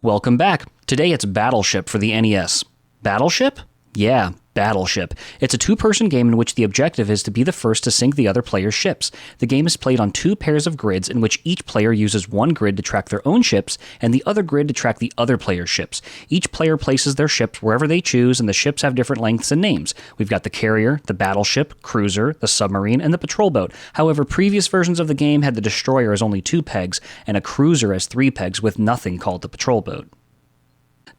Welcome back. Today it's Battleship for the NES. Battleship? Yeah, Battleship. It's a two-person game in which the objective is to be the first to sink the other player's ships. The game is played on two pairs of grids in which each player uses one grid to track their own ships and the other grid to track the other player's ships. Each player places their ships wherever they choose, and the ships have different lengths and names. We've got the carrier, the battleship, cruiser, the submarine, and the patrol boat. However, previous versions of the game had the destroyer as only 2 pegs and a cruiser as 3 pegs with nothing called the patrol boat.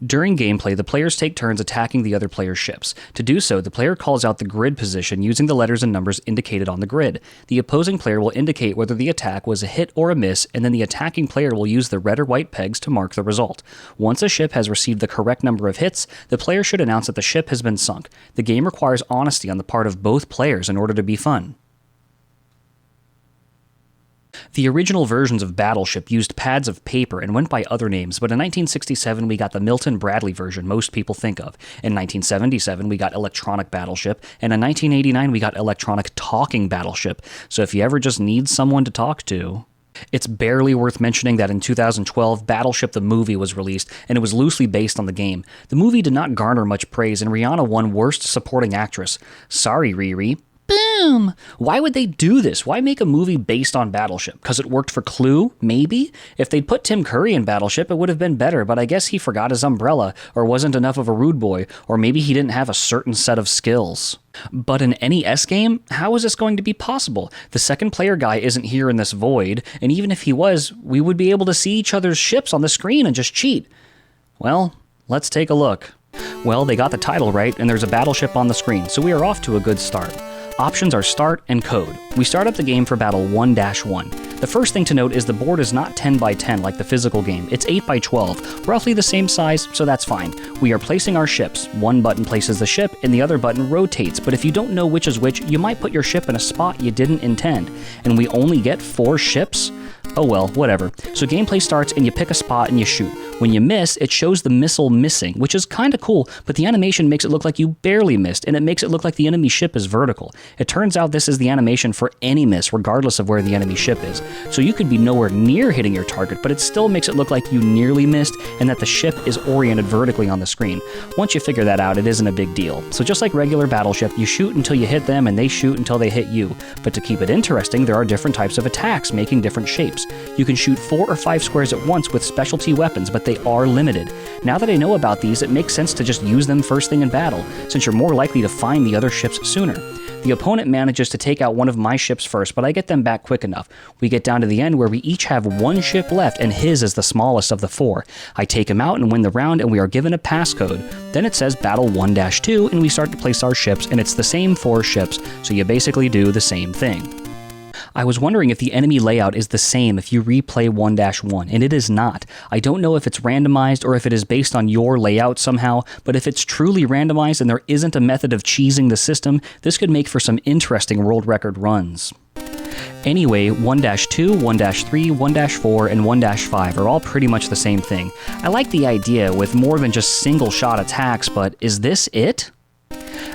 During gameplay, the players take turns attacking the other player's ships. To do so, the player calls out the grid position using the letters and numbers indicated on the grid. The opposing player will indicate whether the attack was a hit or a miss, and then the attacking player will use the red or white pegs to mark the result. Once a ship has received the correct number of hits, the player should announce that the ship has been sunk. The game requires honesty on the part of both players in order to be fun. The original versions of Battleship used pads of paper and went by other names, but in 1967 we got the Milton Bradley version most people think of. In 1977 we got Electronic Battleship, and in 1989 we got Electronic Talking Battleship, so if you ever just need someone to talk to... It's barely worth mentioning that in 2012, Battleship the movie was released, and it was loosely based on the game. The movie did not garner much praise, and Rihanna won Worst Supporting Actress. Sorry, Riri. Boom! Why would they do this? Why make a movie based on Battleship? Because it worked for Clue? Maybe? If they'd put Tim Curry in Battleship, it would have been better, but I guess he forgot his umbrella, or wasn't enough of a rude boy, or maybe he didn't have a certain set of skills. But an NES game? How is this going to be possible? The second player guy isn't here in this void, and even if he was, we would be able to see each other's ships on the screen and just cheat. Well, let's take a look. Well, they got the title right, and there's a battleship on the screen, so we are off to a good start. Options are Start and Code. We start up the game for Battle 1-1. The first thing to note is the board is not 10 by 10 like the physical game. It's 8 by 12, roughly the same size, so that's fine. We are placing our ships. One button places the ship, and the other button rotates, but if you don't know which is which, you might put your ship in a spot you didn't intend. And we only get 4 ships? Oh well, whatever. So gameplay starts and you pick a spot and you shoot. When you miss, it shows the missile missing, which is kinda cool, but the animation makes it look like you barely missed, and it makes it look like the enemy ship is vertical. It turns out this is the animation for any miss, regardless of where the enemy ship is. So you could be nowhere near hitting your target, but it still makes it look like you nearly missed, and that the ship is oriented vertically on the screen. Once you figure that out, it isn't a big deal. So just like regular Battleship, you shoot until you hit them, and they shoot until they hit you. But to keep it interesting, there are different types of attacks, making different shapes. You can shoot 4 or 5 squares at once with specialty weapons, but they are limited. Now that I know about these, it makes sense to just use them first thing in battle, since you're more likely to find the other ships sooner. The opponent manages to take out one of my ships first, but I get them back quick enough. We get down to the end where we each have 1 ship left, and his is the smallest of the 4. I take him out and win the round, and we are given a passcode. Then it says Battle 1-2, and we start to place our ships, and it's the same 4 ships, so you basically do the same thing. I was wondering if the enemy layout is the same if you replay 1-1, and it is not. I don't know if it's randomized or if it is based on your layout somehow, but if it's truly randomized and there isn't a method of cheesing the system, this could make for some interesting world record runs. Anyway, 1-2, 1-3, 1-4, and 1-5 are all pretty much the same thing. I like the idea with more than just single-shot attacks, but is this it?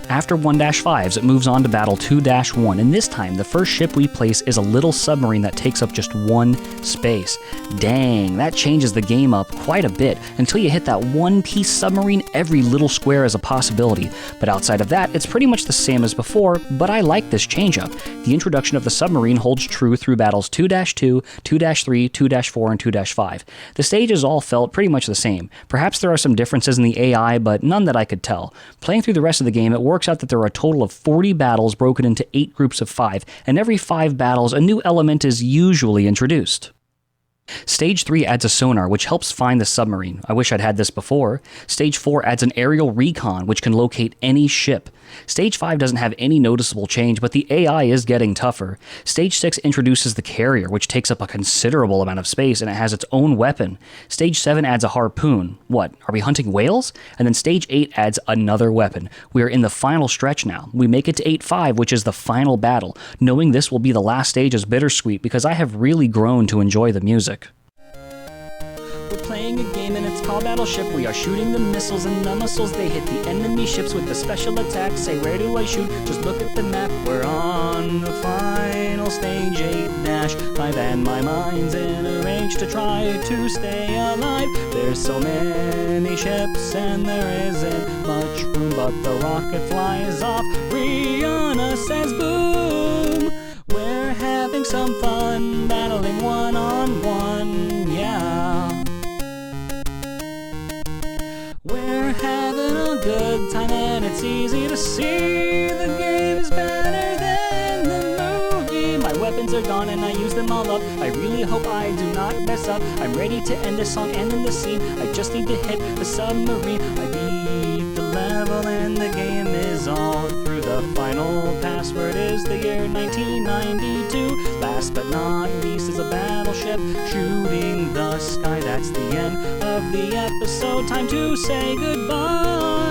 After 1-5s, it moves on to Battle 2-1, and this time, the first ship we place is a little submarine that takes up just 1 space. Dang, that changes the game up quite a bit. Until you hit that one-piece submarine, every little square is a possibility. But outside of that, it's pretty much the same as before, but I like this change-up. The introduction of the submarine holds true through Battles 2-2, 2-3, 2-4, and 2-5. The stages all felt pretty much the same. Perhaps there are some differences in the AI, but none that I could tell. Playing through the rest of the game, it works out that there are a total of 40 battles broken into 8 groups of 5, and every 5 battles a new element is usually introduced. Stage 3 adds a sonar, which helps find the submarine. I wish I'd had this before. Stage 4 adds an aerial recon, which can locate any ship. Stage 5 doesn't have any noticeable change, but the AI is getting tougher. Stage 6 introduces the carrier, which takes up a considerable amount of space, and it has its own weapon. Stage 7 adds a harpoon. What, are we hunting whales? And then Stage 8 adds another weapon. We are in the final stretch now. We make it to 8-5, which is the final battle. Knowing this will be the last stage is bittersweet, because I have really grown to enjoy the music. We're playing a game and it's called Battleship. We are shooting the missiles and the missiles. They hit the enemy ships with the special attack. Say, where do I shoot? Just look at the map. We're on the final stage 8-5 and my mind's in a rage to try to stay alive. There There's so many ships and there isn't much room, but the rocket flies off. Rihanna says boom. We're having some fun, battling one-on-one, yeah. We're having a good time and it's easy to see the game's better than the movie. My weapons are gone and I use them all up. I really hope I do not mess up. I'm ready to end this song and end the scene. I just need to hit the submarine. I beat the level and the game is all through. The final password is the year 1992. Last but not least is a battleship shooting the sky. That's the end of the episode. Time to say goodbye.